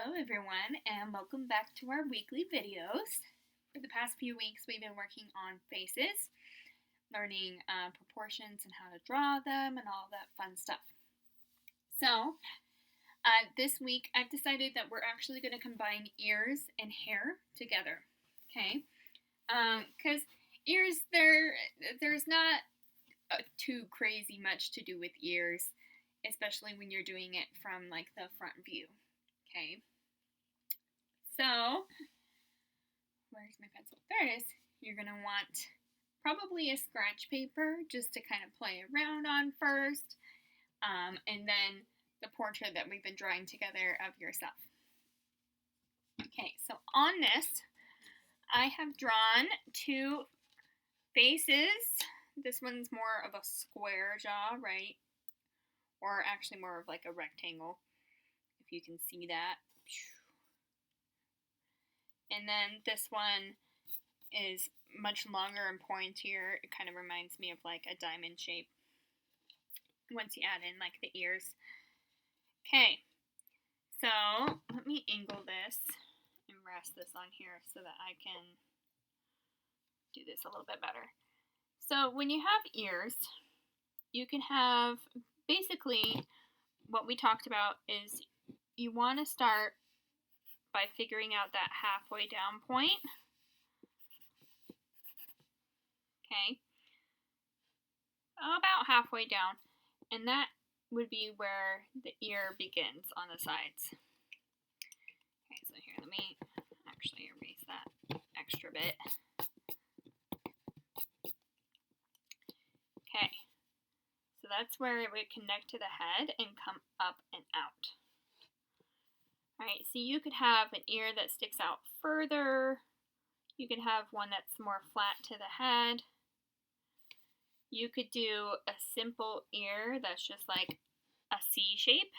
Hello everyone, and welcome back to our weekly videos. For the past few weeks we've been working on faces, learning proportions and how to draw them and all that fun stuff. So this week I've decided that we're actually going to combine ears and hair together, okay? Because ears, there's not too crazy much to do with ears, especially when you're doing it from like the front view, okay? So, where's my pencil? There it is. You're going to want probably a scratch paper just to kind of play around on first, and then the portrait that we've been drawing together of yourself. Okay, so on this, I have drawn two faces. This one's more of a square jaw, right? Or actually more of like a rectangle, if you can see that. And then this one is much longer and pointier. It kind of reminds me of like a diamond shape once you add in like the ears. Okay, so let me angle this and rest this on here so that I can do this a little bit better. So when you have ears, you can have basically what we talked about is you want to start by figuring out that halfway down point. Okay, about halfway down, and that would be where the ear begins on the sides. Okay, so here, let me actually erase that extra bit. Okay, so that's where it would connect to the head and come up and out. Alright, so you could have an ear that sticks out further. You could have one that's more flat to the head. You could do a simple ear that's just like a C shape.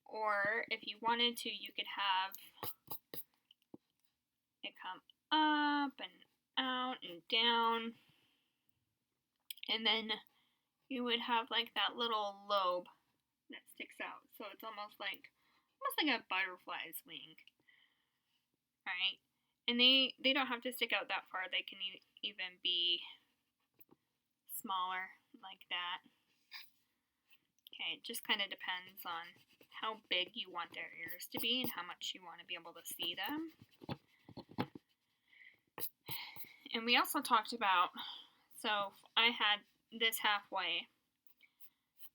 Or if you wanted to, you could have it come up and out and down. And then you would have like that little lobe that sticks out, so it's almost like a butterfly's wing. Alright, and they don't have to stick out that far. They can even be smaller like that. Okay, it just kind of depends on how big you want their ears to be and how much you want to be able to see them. And we also talked about, so I had this halfway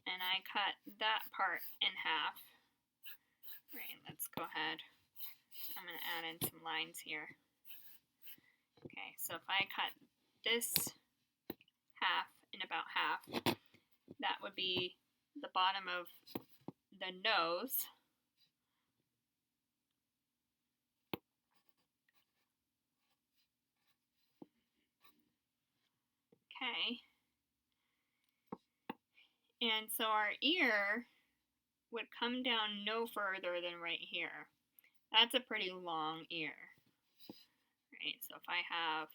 and I cut that part in half. Right, let's go ahead. I'm going to add in some lines here. Okay, so if I cut this half in about half, that would be the bottom of the nose. Okay. And so our ear would come down no further than right here. That's a pretty long ear. Right, so if I have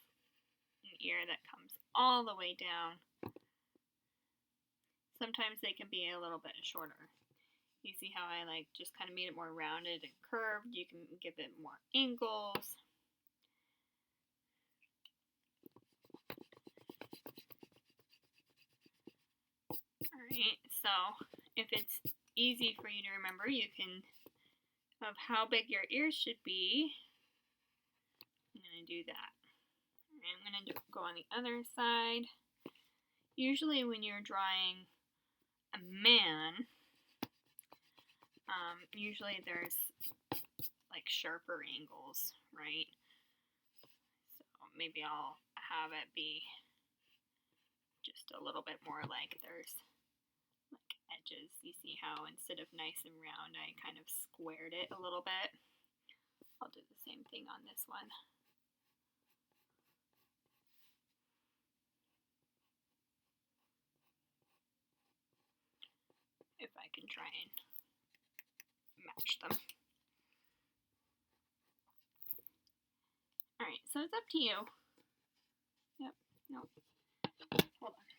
an ear that comes all the way down, sometimes they can be a little bit shorter. You see how I like just kind of made it more rounded and curved. You can give it more angles. Alright, so if it's easy for you to remember, you can of how big your ears should be. I'm going to do that. I'm going to go on the other side. Usually when you're drawing a man, usually there's like sharper angles, right? So maybe I'll have it be just a little bit more like there's like edges. You see how instead of nice and round, I kind of squared it a little bit. I'll do the same thing on this one. If I can try and match them. Alright, so it's up to you. Yep, nope. Hold on.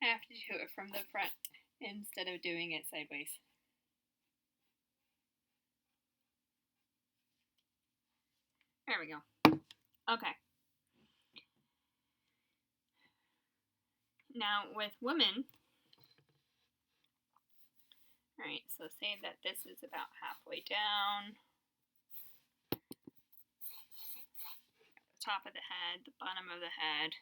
I have to do it from the front instead of doing it sideways. There we go. Okay. Now with women, alright, so say that this is about halfway down. The top of the head, the bottom of the head.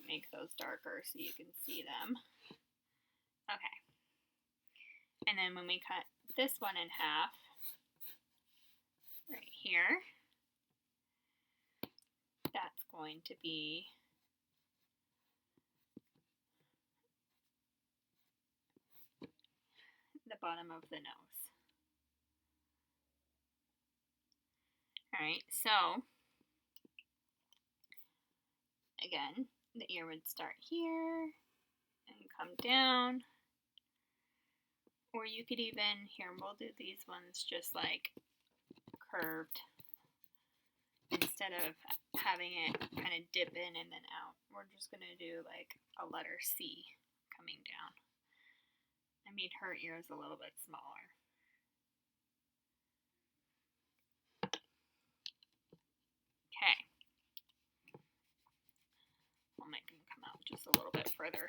Make those darker so you can see them. Okay. And then when we cut this one in half, right here, that's going to be the bottom of the nose. Alright, so again, the ear would start here and come down. Or you could even, here, we'll do these ones just like curved. Instead of having it kind of dip in and then out, we're just going to do like a letter C coming down. I made her ears a little bit smaller. Okay. I'll make them come out just a little bit further.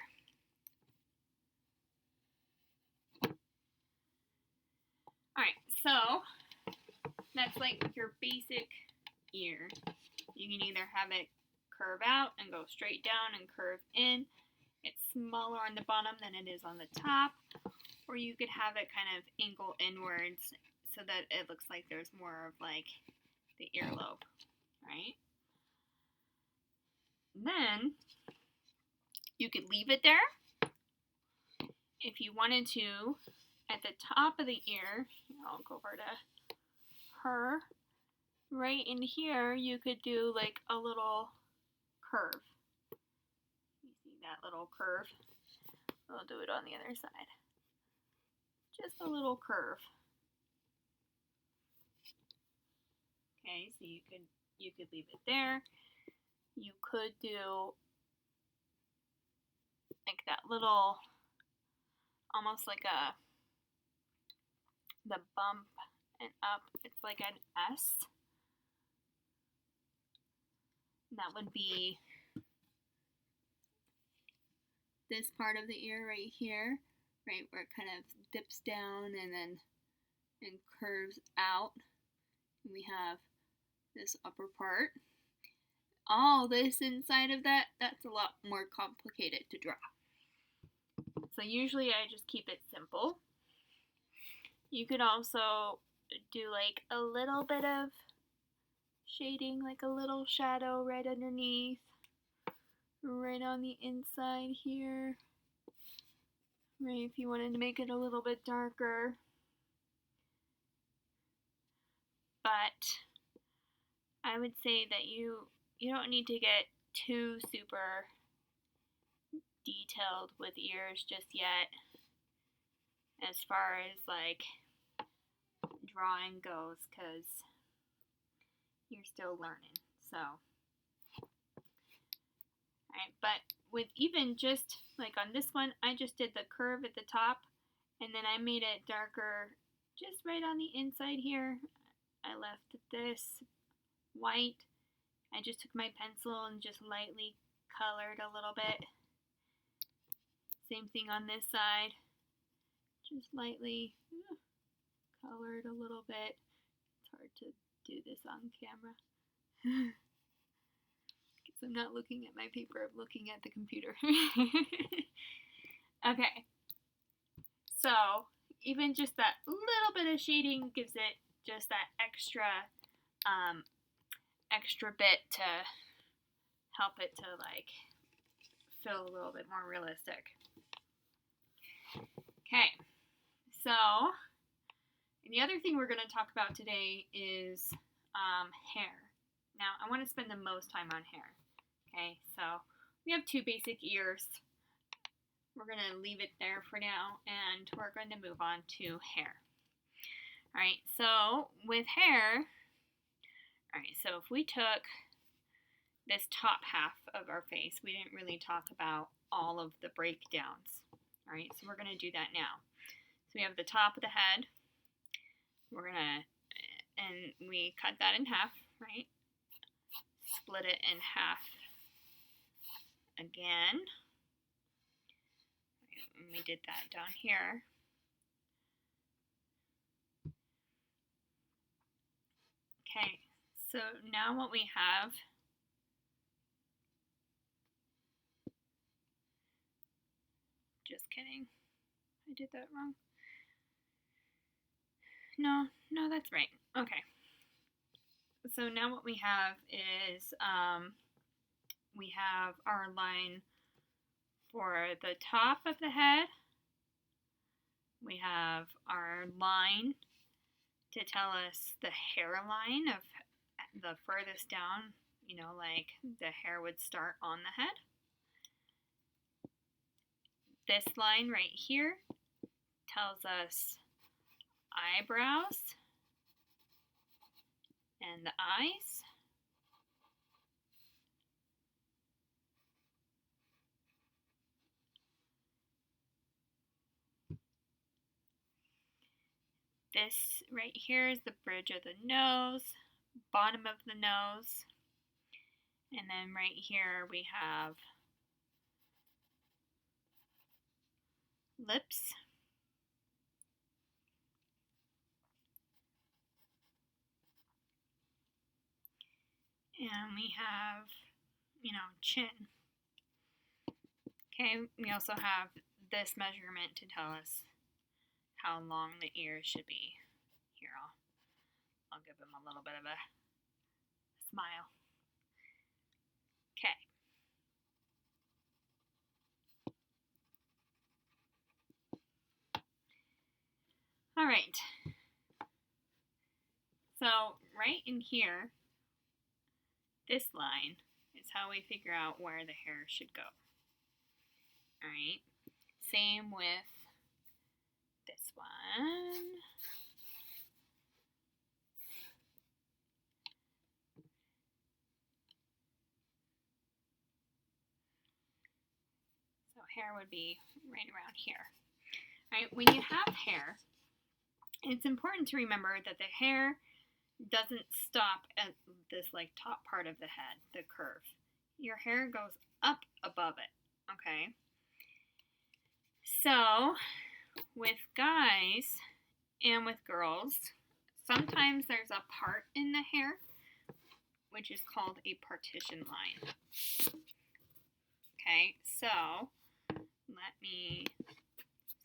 Alright, so that's like your basic ear. You can either have it curve out and go straight down and curve in. It's smaller on the bottom than it is on the top. Or you could have it kind of angle inwards so that it looks like there's more of like the earlobe, right? Then you could leave it there. If you wanted to, at the top of the ear, I'll go over to her. Right in here, you could do like a little curve. You see that little curve? I'll do it on the other side. Just a little curve. Okay, so you could leave it there. You could do like that little, almost like the bump and up. It's like an S. That would be this part of the ear right here, right where it kind of dips down and curves out. And we have this upper part. All this inside of that's a lot more complicated to draw. So usually I just keep it simple. You could also do like a little bit of shading, like a little shadow right underneath, right on the inside here, right, if you wanted to make it a little bit darker. But I would say that you don't need to get too super detailed with ears just yet, as far as like drawing goes, because you're still learning. So, alright, but with even just like on this one, I just did the curve at the top, and then I made it darker just right on the inside here. I left this white. I just took my pencil and just lightly colored a little bit. Same thing on this side. Just lightly colored a little bit. It's hard to do this on camera. Because I'm not looking at my paper, I'm looking at the computer. Okay. So, even just that little bit of shading gives it just that extra bit to help it to like feel a little bit more realistic. Okay, so the other thing we're going to talk about today is hair. Now, I want to spend the most time on hair. Okay, so we have two basic ears. We're going to leave it there for now, and we're going to move on to hair. Alright, so with hair, alright, so if we took this top half of our face, we didn't really talk about all of the breakdowns. All right, so we're going to do that now. So we have the top of the head. And we cut that in half, right? Split it in half again. And we did that down here. Okay, so now what we have, just kidding, I did that wrong. No, that's right. Okay. So now what we have is we have our line for the top of the head. We have our line to tell us the hairline of the furthest down, you know, like the hair would start on the head. This line right here tells us eyebrows and the eyes. This right here is the bridge of the nose, bottom of the nose, and then right here we have lips. And we have, you know, chin. Okay, we also have this measurement to tell us how long the ears should be. Here, I'll give them a little bit of a smile. Okay. All right. So right in here, this line is how we figure out where the hair should go. All right. Same with this one. So hair would be right around here. All right. When you have hair, it's important to remember that the hair doesn't stop at this like top part of the head, the curve. Your hair goes up above it, okay? So with guys and with girls, sometimes there's a part in the hair which is called a partition line. Okay, so let me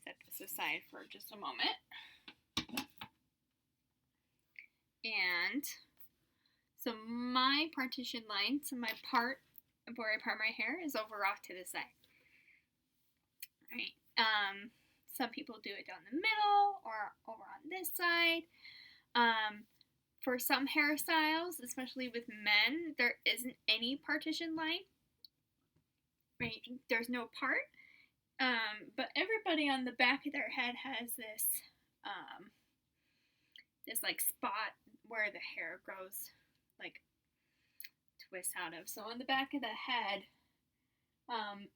set this aside for just a moment. And so my partition line, so my part of where I part my hair is over off to the side. All right. Some people do it down the middle or over on this side. For some hairstyles, especially with men, there isn't any partition line. Right? There's no part. But everybody on the back of their head has this this like spot where the hair grows, like twists out of. So on the back of the head,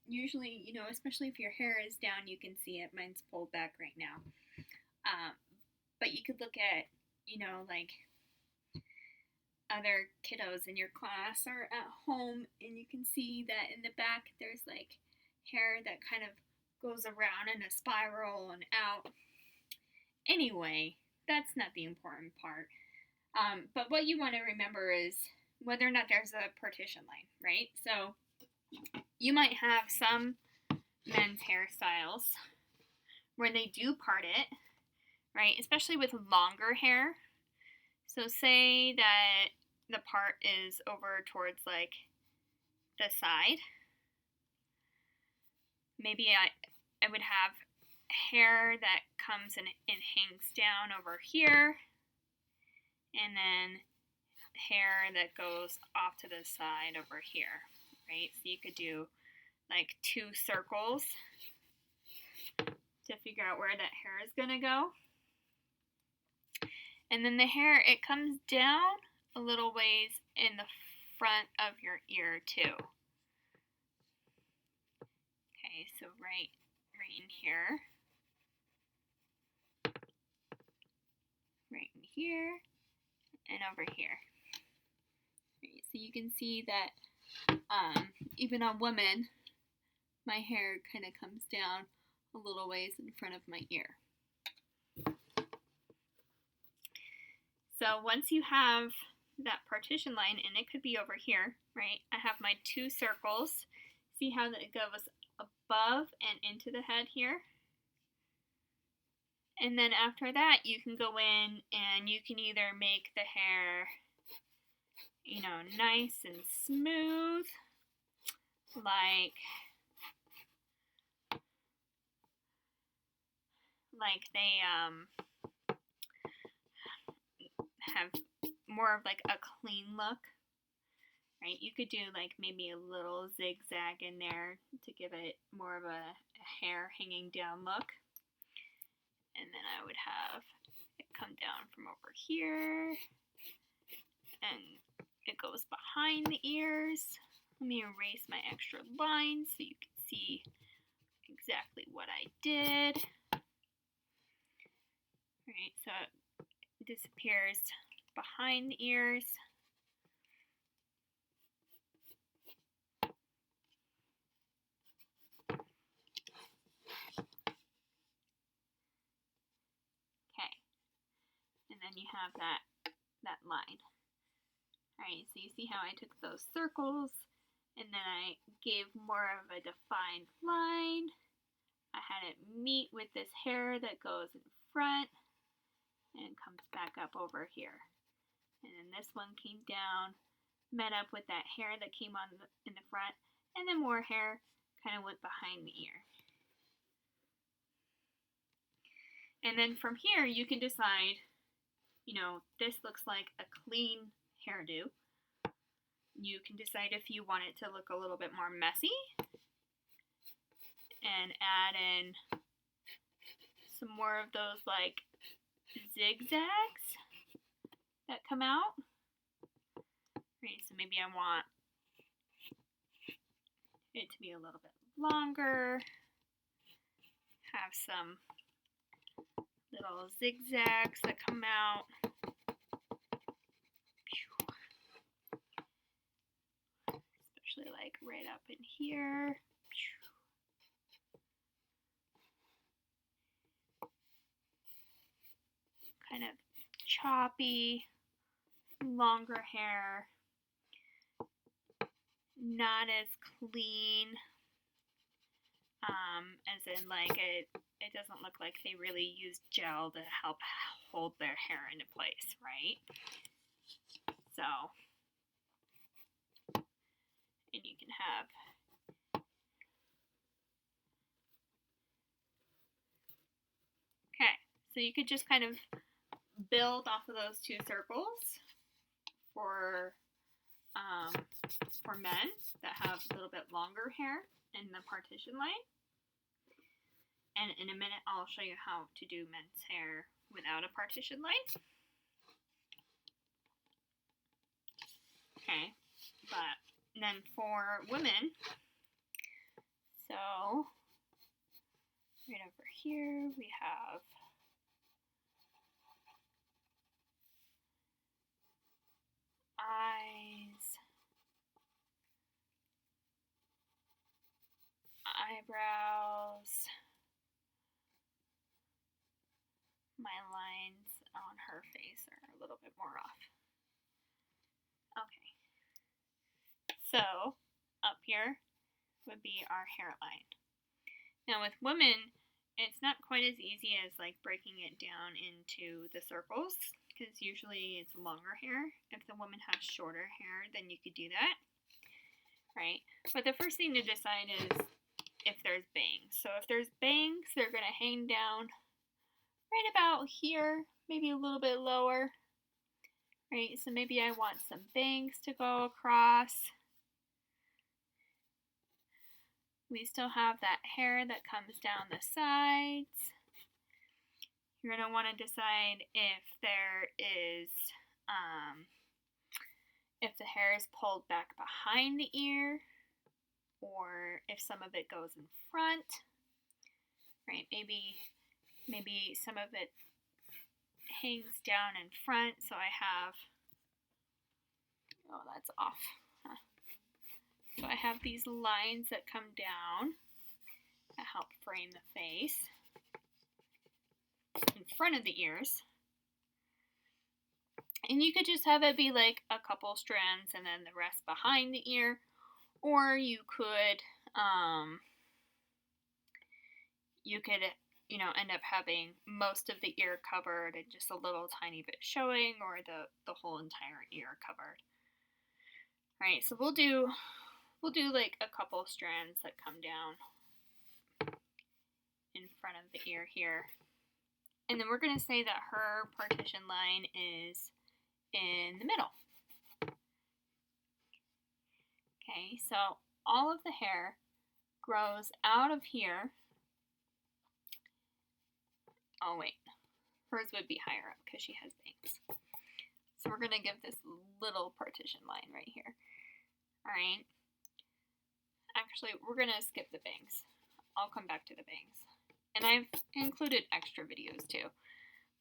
usually, you know, especially if your hair is down, you can see it. Mine's pulled back right now. But you could look at, you know, like other kiddos in your class or at home, and you can see that in the back there's like hair that kind of goes around in a spiral and out. Anyway, that's not the important part. But what you want to remember is whether or not there's a partition line, right? So you might have some men's hairstyles where they do part it, right? Especially with longer hair. So say that the part is over towards like the side. Maybe I would have hair that comes and hangs down over here, and then hair that goes off to the side over here, right? So you could do like 2 circles to figure out where that hair is going to go. And then the hair, it comes down a little ways in the front of your ear too. Okay, so right in here. Right in here and over here. Right, so you can see that even on women, my hair kind of comes down a little ways in front of my ear. So once you have that partition line, and it could be over here, right? I have my two circles. See how that it goes above and into the head here? And then after that, you can go in and you can either make the hair, you know, nice and smooth, like they have more of like a clean look, right? You could do like maybe a little zigzag in there to give it more of a hair hanging down look. And then I would have it come down from over here, and it goes behind the ears. Let me erase my extra lines so you can see exactly what I did. Right, so it disappears behind the ears. Okay, and then you have that line. Alright, so you see how I took those circles and then I gave more of a defined line. I had it meet with this hair that goes in front and comes back up over here. And then this one came down, met up with that hair that came on in the front, and then more hair kind of went behind the ear. And then from here you can decide, you know, this looks like a clean hairdo. You can decide if you want it to look a little bit more messy and add in some more of those like zigzags that come out. Right, so maybe I want it to be a little bit longer, have some little zigzags that come out. Especially like right up in here. Kind of choppy, longer hair, not as clean, as in like it doesn't look like they really used gel to help hold their hair into place, right? So, and you can have so you could just kind of build off of those two circles for men that have a little bit longer hair in the partition line. And in a minute, I'll show you how to do men's hair without a partition line. Okay, but then for women, so right over here we have eyes, eyebrows. My lines on her face are a little bit more off. Okay, so up here would be our hairline. Now with women, it's not quite as easy as like breaking it down into the circles, because usually it's longer hair. If the woman has shorter hair, then you could do that, right? But the first thing to decide is if there's bangs. So if there's bangs, they're going to hang down right about here, maybe a little bit lower, right? So maybe I want some bangs to go across. We still have that hair that comes down the sides. You're going to want to decide if there is, if the hair is pulled back behind the ear, or if some of it goes in front, right? Maybe some of it hangs down in front, so I have, oh, that's off. Huh. So I have these lines that come down that help frame the face in front of the ears. And you could just have it be like a couple strands and then the rest behind the ear, or you could end up having most of the ear covered and just a little tiny bit showing, or the whole entire ear covered. All right, so we'll do like a couple strands that come down in front of the ear here. And then we're going to say that her partition line is in the middle. Okay, so all of the hair grows out of here. Oh wait, hers would be higher up because she has bangs. So we're going to give this little partition line right here. All right. Actually, we're going to skip the bangs. I'll come back to the bangs. And I've included extra videos too.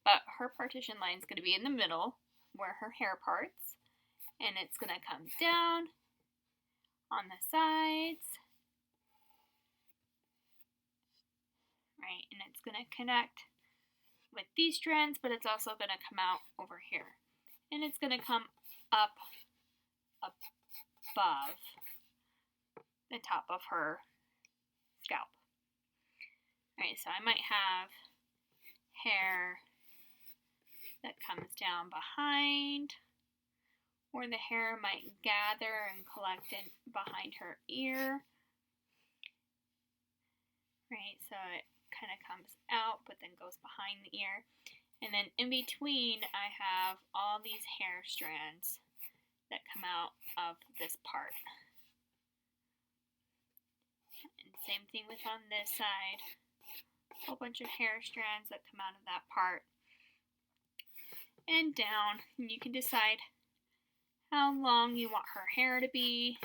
But her partition line is going to be in the middle where her hair parts. And it's going to come down on the sides. Right, and it's going to connect with these strands, but it's also going to come out over here. And it's going to come up above the top of her scalp. Alright, so I might have hair that comes down behind, or the hair might gather and collect in behind her ear. Right, so it kind of comes out but then goes behind the ear. And then in between I have all these hair strands that come out of this part. And same thing with on this side. A whole bunch of hair strands that come out of that part. And down. And you can decide how long you want her hair to be.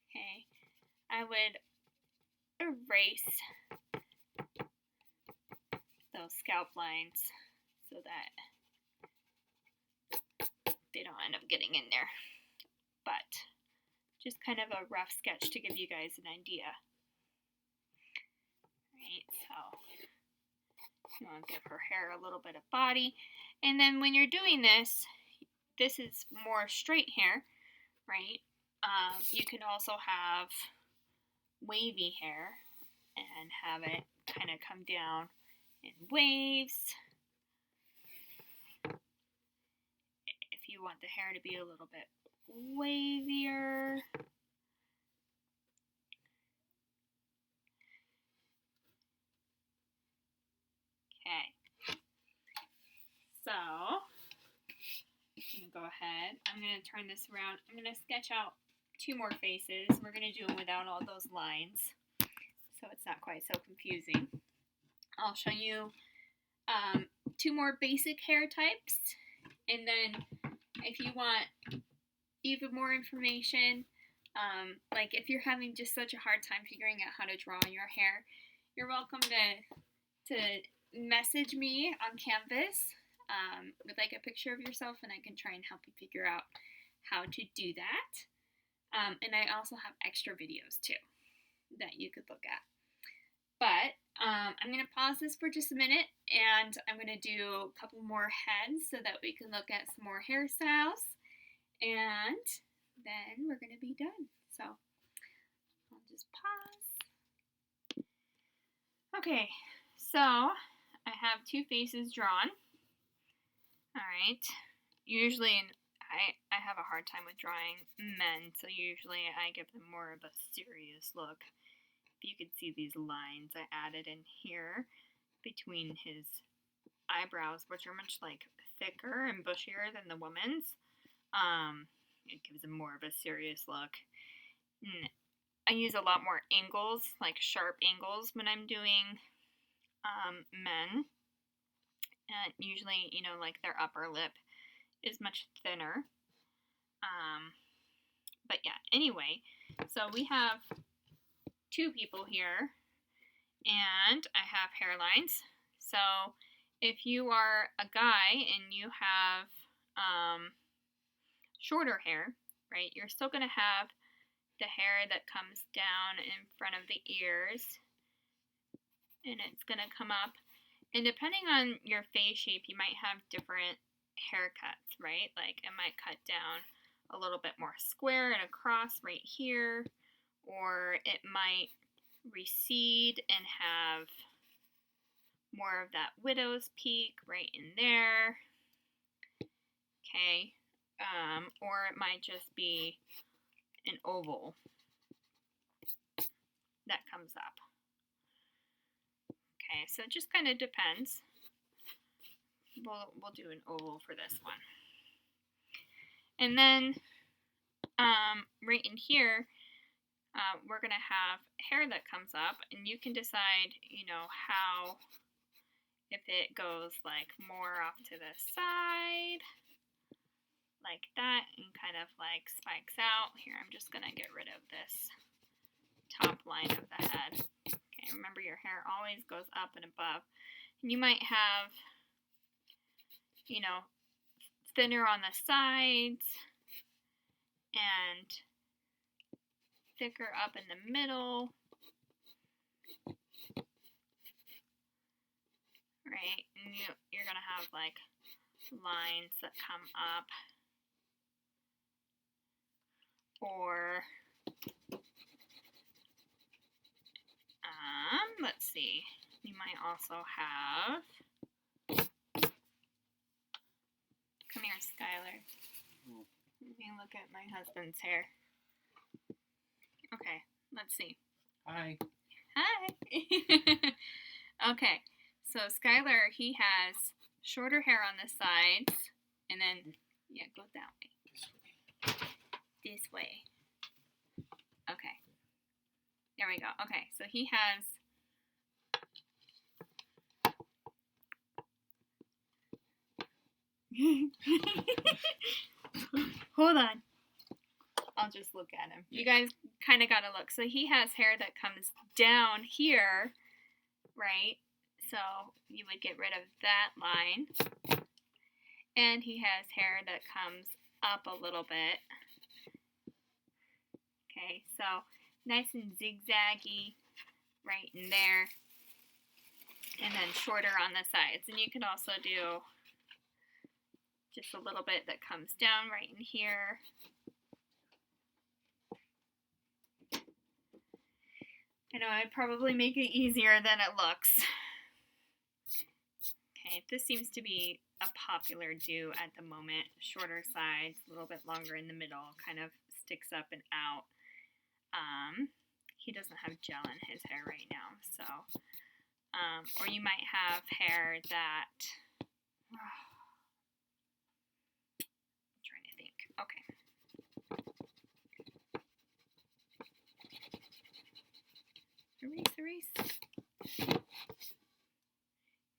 Okay. I would erase those scalp lines so that they don't end up getting in there. But just kind of a rough sketch to give you guys an idea. Right, so you want to give her hair a little bit of body. And then when you're doing this is more straight hair, right? You can also have wavy hair and have it kind of come down in waves. If you want the hair to be a little bit wavier. Okay. So, I'm going to go ahead. I'm going to turn this around. I'm going to sketch out 2 more faces. We're going to do them without all those lines, so it's not quite so confusing. I'll show you 2 more basic hair types, and then if you want even more information, like if you're having just such a hard time figuring out how to draw your hair, you're welcome to message me on Canvas with like a picture of yourself, and I can try and help you figure out how to do that. And I also have extra videos too that you could look at. But I'm going to pause this for just a minute, and I'm going to do a couple more heads so that we can look at some more hairstyles, and then we're going to be done. So I'll just pause. Okay, so I have 2 faces drawn. Alright, usually I have a hard time with drawing men, so usually I give them more of a serious look. If you could see these lines I added in here between his eyebrows, which are much like thicker and bushier than the woman's, it gives him more of a serious look. And I use a lot more angles, like sharp angles, when I'm doing men. And usually, like their upper lip is much thinner. But yeah, anyway, so we have 2 people here, and I have hairlines. So if you are a guy and you have shorter hair, right, you're still going to have the hair that comes down in front of the ears, and it's going to come up. And depending on your face shape, you might have different haircuts, right? Like it might cut down a little bit more square and across right here, or it might recede and have more of that widow's peak right in there. Okay, or it might just be an oval that comes up. Okay, so it just kind of depends. We'll do an oval for this one. And then right in here, we're going to have hair that comes up, and you can decide, you know, how, if it goes like more off to the side, like that, and kind of like spikes out. Here, I'm just going to get rid of this top line of the head. Okay, remember your hair always goes up and above. And you might have, you know, thinner on the sides and thicker up in the middle. Right, and you're going to have like lines that come up. Or, let's see, you might also have, come here, Skylar. Let me look at my husband's hair. Okay, let's see. Hi. Hi. Okay, so Skylar, he has shorter hair on the sides, and then, yeah, go that way. This way. Okay. There we go. Okay, so he has hold on. I'll just look at him. You guys kind of got to look. So he has hair that comes down here, right? So you would get rid of that line. And he has hair that comes up a little bit. Okay, so nice and zigzaggy right in there. And then shorter on the sides. And you could also do just a little bit that comes down right in here. I know I probably make it easier than it looks. Okay, this seems to be a popular do at the moment. Shorter sides, a little bit longer in the middle, kind of sticks up and out. He doesn't have gel in his hair right now, so, or you might have hair that, I'm trying to think, okay. Erase.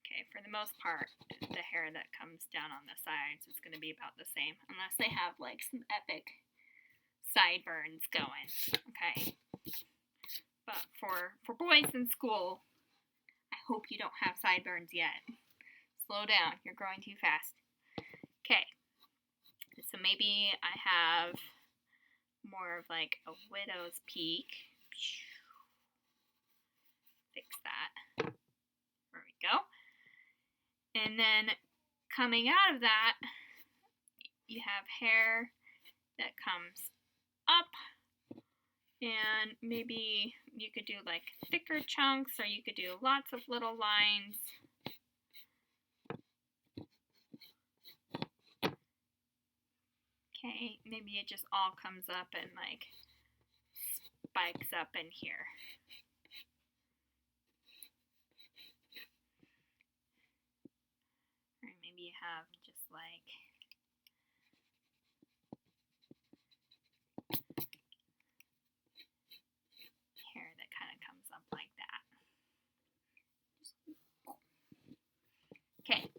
Okay, for the most part, the hair that comes down on the sides is going to be about the same, unless they have like some epic sideburns going, okay? But for boys in school, I hope you don't have sideburns yet. Slow down, you're growing too fast. Okay, so maybe I have more of like a widow's peak. Fix that. There we go. And then coming out of that, you have hair that comes up, and maybe you could do like thicker chunks, or you could do lots of little lines. Okay, maybe it just all comes up and like spikes up in here. Or maybe you have just like hair that kind of comes up like that. Okay,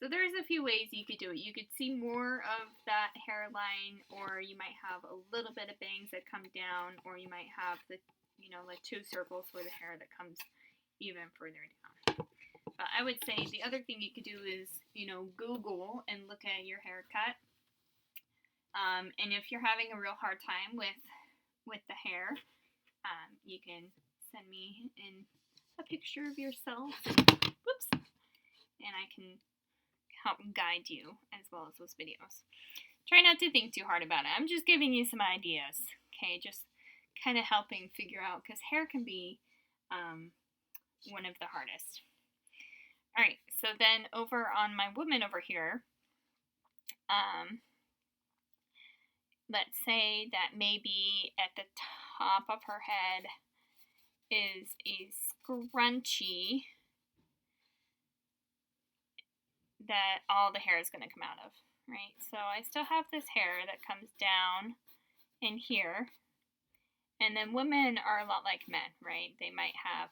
so there's there's a few ways you could do it. You could see more of that hairline, or you might have a little bit of bangs that come down, or you might have the, like 2 circles for the hair that comes even further down. But I would say the other thing you could do is, Google and look at your haircut. And if you're having a real hard time with the hair, you can send me a picture of yourself. Whoops. And I can help guide you as well as those videos. Try not to think too hard about it. I'm just giving you some ideas. Okay, just kind of helping figure out, because hair can be one of the hardest. Alright, so then over on my woman over here, let's say that maybe at the top of her head is a scrunchie that all the hair is going to come out of, right? So I still have this hair that comes down in here, and then women are a lot like men, right? They might have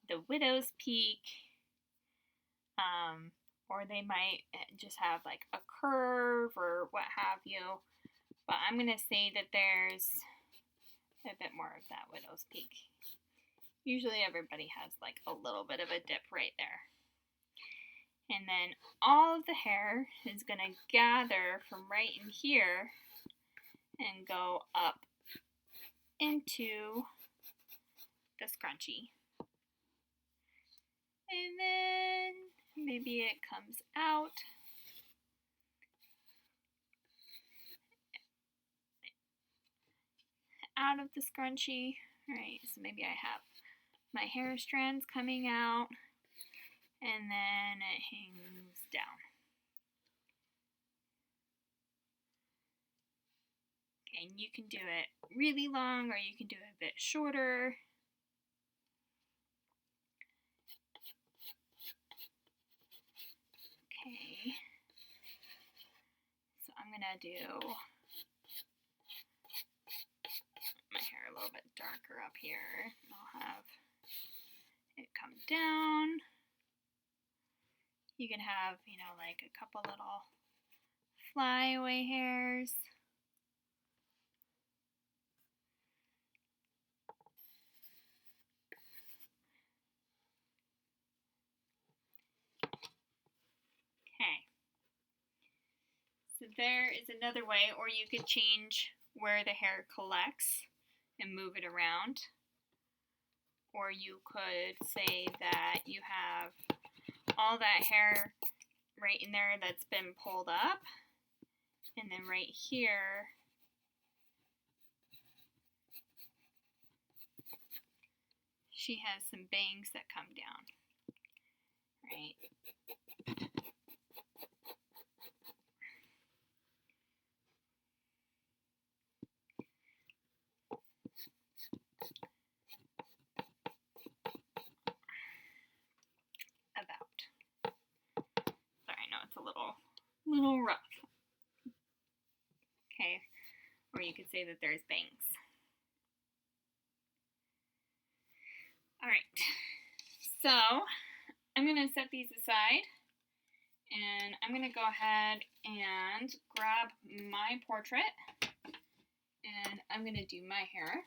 the widow's peak, or they might just have like a curve or what have you. But I'm going to say that there's a bit more of that widow's peak. Usually everybody has like a little bit of a dip right there. And then all of the hair is going to gather from right in here and go up into the scrunchie. And then maybe it comes out. Out of the scrunchie. Alright, so maybe I have my hair strands coming out, and then it hangs down. Okay, and you can do it really long, or you can do it a bit shorter. Okay, so I'm gonna do my hair a little bit darker up here. I'll have it come down. You can have, like a couple little flyaway hairs. Okay. So there is another way, or you could change where the hair collects and move it around. Or you could say that you have all that hair right in there that's been pulled up, and then right here she has some bangs that come down, right? Little rough. Okay, or you could say that there's bangs. Alright, so I'm going to set these aside, and I'm going to go ahead and grab my portrait, and I'm going to do my hair.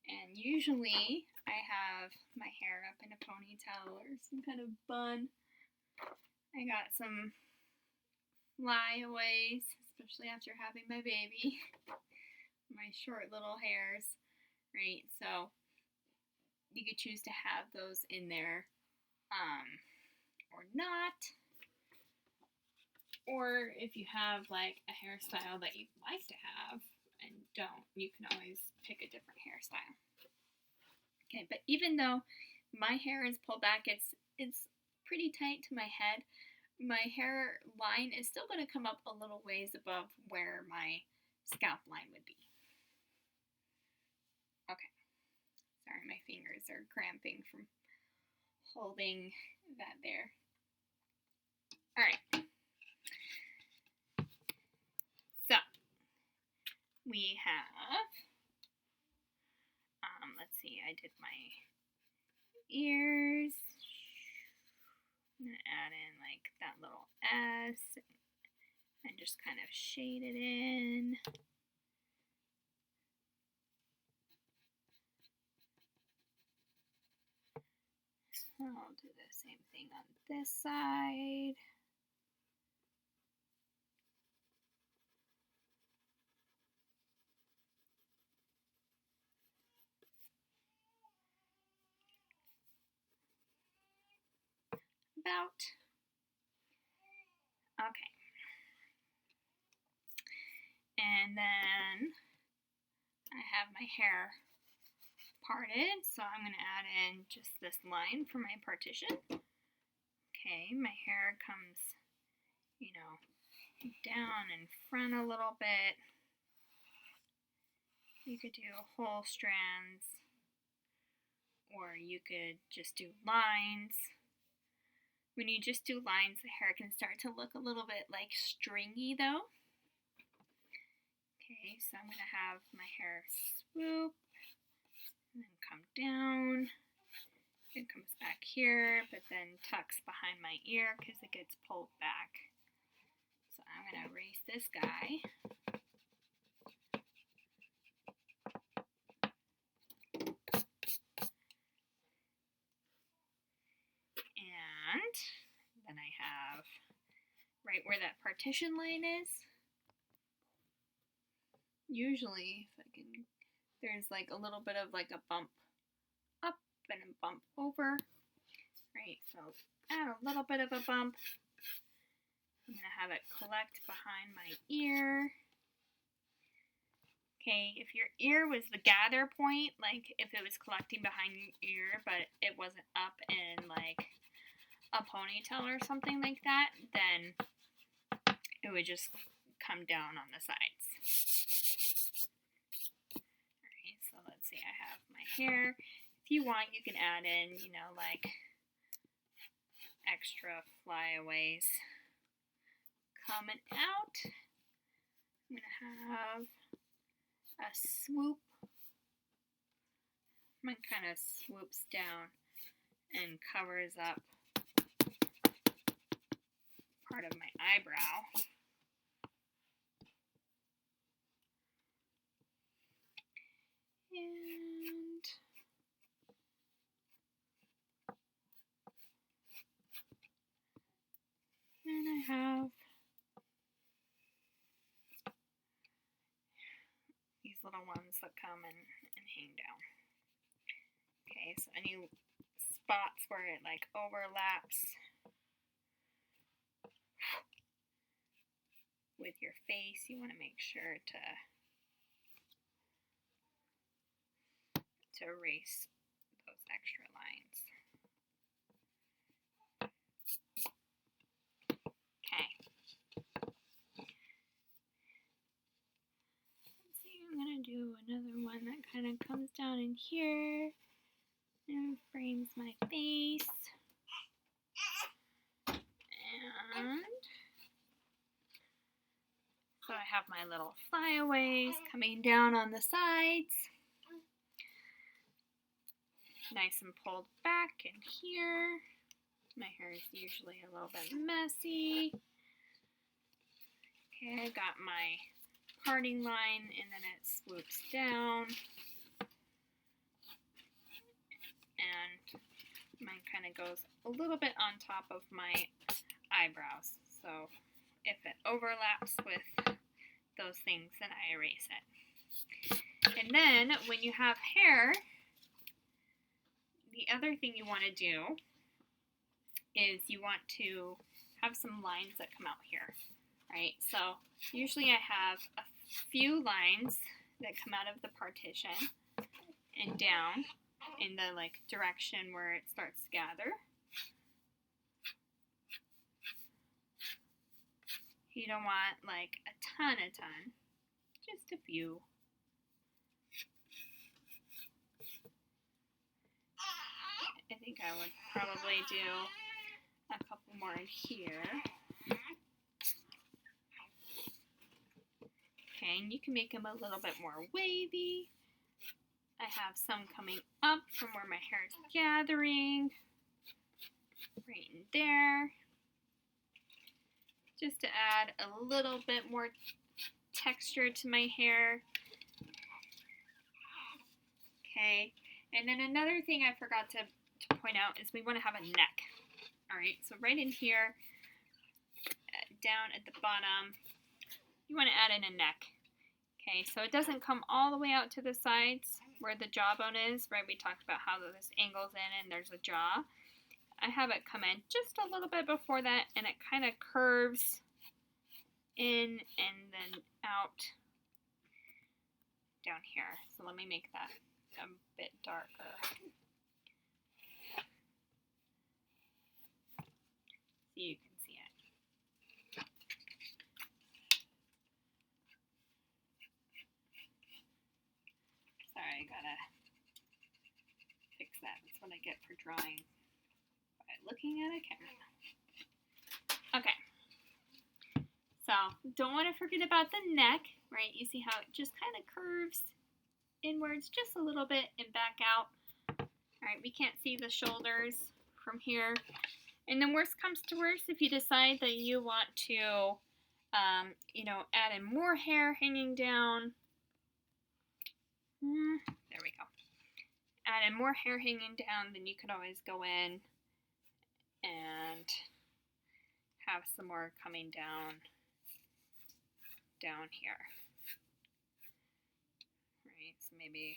And usually I have my hair up in a ponytail or some kind of bun. I got some flyaways, especially after having my baby. My short little hairs, right? So you could choose to have those in there, or not. Or if you have like a hairstyle that you'd like to have and don't, you can always pick a different hairstyle. Okay, but even though my hair is pulled back, it's pretty tight to my head, my hair line is still going to come up a little ways above where my scalp line would be. Okay, sorry, my fingers are cramping from holding that there. Alright, so we have, let's see, I did my ears. I'm going to add in like that little S and just kind of shade it in. I'll do the same thing on this side. About. Okay. And then I have my hair parted, so I'm going to add in just this line for my partition. Okay, my hair comes, you know, down in front a little bit. You could do whole strands, or you could just do lines. When you just do lines, the hair can start to look a little bit like stringy though. Okay, so I'm going to have my hair swoop and then come down. It comes back here, but then tucks behind my ear because it gets pulled back. So I'm going to erase this guy. And then I have right where that partition line is. Usually, if I can, there's like a little bit of like a bump up and a bump over. Right, so add a little bit of a bump. I'm going to have it collect behind my ear. Okay, if your ear was the gather point, like if it was collecting behind your ear, but it wasn't up in like a ponytail or something like that, then it would just come down on the sides. Alright, so let's see, I have my hair. If you want, you can add in, you know, like extra flyaways coming out. I'm going to have a swoop. Mine kind of swoops down and covers up part of my eyebrow. And then I have these little ones that come and hang down. Okay, so any spots where it like overlaps with your face, you want to make sure to erase those extra lines. Okay. Let's see, I'm going to do another one that kind of comes down in here and frames my face. And so I have my little flyaways coming down on the sides. Nice and pulled back in here. My hair is usually a little bit messy. Okay, I got my parting line and then it swoops down. And mine kind of goes a little bit on top of my eyebrows. So if it overlaps with those things, then I erase it. And then when you have hair, the other thing you want to do is you want to have some lines that come out here, right? So usually I have a few lines that come out of the partition and down in the like direction where it starts to gather. You don't want like a ton, just a few. I think I would probably do a couple more in here. Okay, and you can make them a little bit more wavy. I have some coming up from where my hair is gathering. right in there, just to add a little bit more texture to my hair. Okay, and then another thing I forgot to point out is we want to have a neck. Alright, so right in here, down at the bottom, you want to add in a neck. Okay, so it doesn't come all the way out to the sides where the jawbone is, right? We talked about how this angles in and there's a jaw. I have it come in just a little bit before that, and it kind of curves in and then out down here. So let me make that a bit darker. So you can see it. Sorry, I gotta fix that. That's what I get for drawing by looking at a camera. Okay. So don't want to forget about the neck, right? You see how it just kind of curves inwards just a little bit and back out. All right, we can't see the shoulders from here. And then worst comes to worst, if you decide that you want to, you know, add in more hair hanging down. There we go. Add in more hair hanging down, then you could always go in and have some more coming down here. Right, so maybe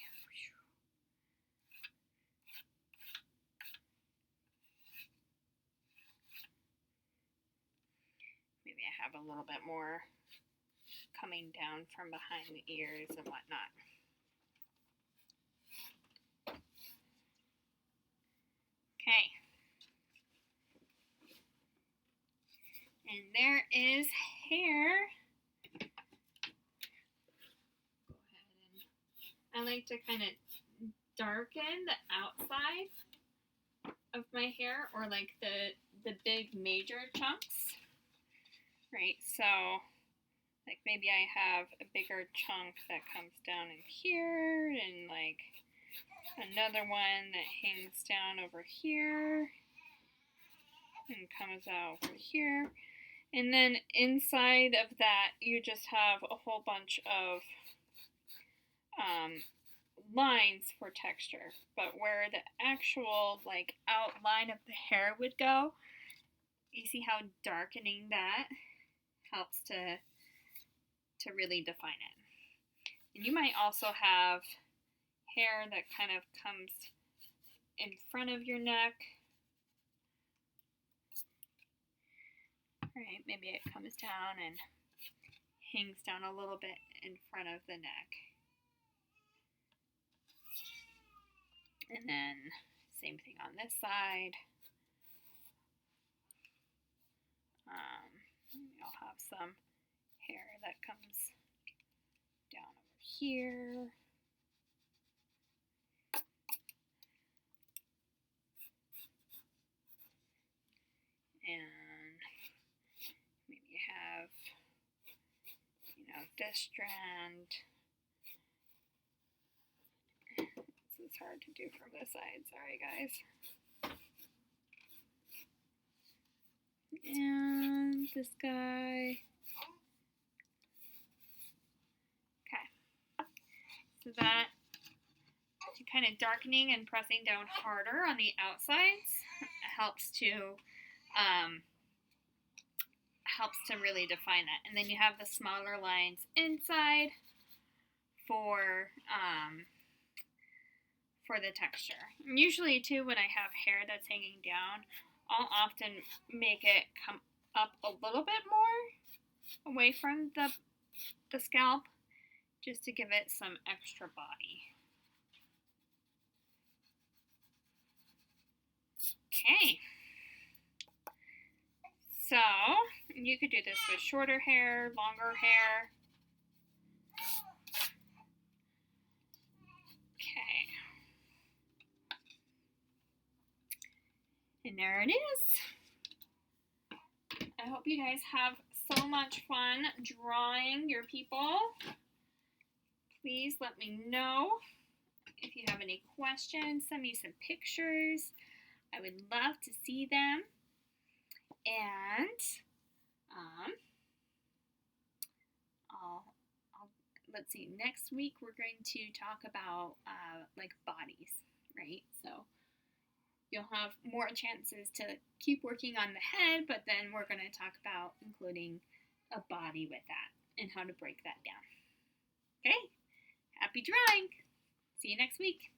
I have a little bit more coming down from behind the ears and whatnot. Okay. And there is hair. Go ahead and I like to kind of darken the outside of my hair, or like the big major chunks. Right, so like maybe I have a bigger chunk that comes down in here, and like another one that hangs down over here and comes out over here. And then inside of that, you just have a whole bunch of lines for texture. But where the actual like outline of the hair would go, you see how darkening that helps to really define it. And you might also have hair that kind of comes in front of your neck. Right, maybe it comes down and hangs down a little bit in front of the neck. And then same thing on this side. I'll have some hair that comes down over here. And maybe you have, you know, this strand. This is hard to do from this side. Sorry, guys. And this guy. Okay. So that kind of darkening and pressing down harder on the outsides helps to really define that. And then you have the smaller lines inside for the texture. And usually too, when I have hair that's hanging down, I'll often make it come up a little bit more away from the scalp, just to give it some extra body. Okay. So, you could do this with shorter hair, longer hair. Okay. And there it is. I hope you guys have so much fun drawing your people. Please let me know if you have any questions. Send me some pictures. I would love to see them. And let's see, next week we're going to talk about like bodies, right? So you'll have more chances to keep working on the head, but then we're going to talk about including a body with that and how to break that down. Okay, happy drawing! See you next week.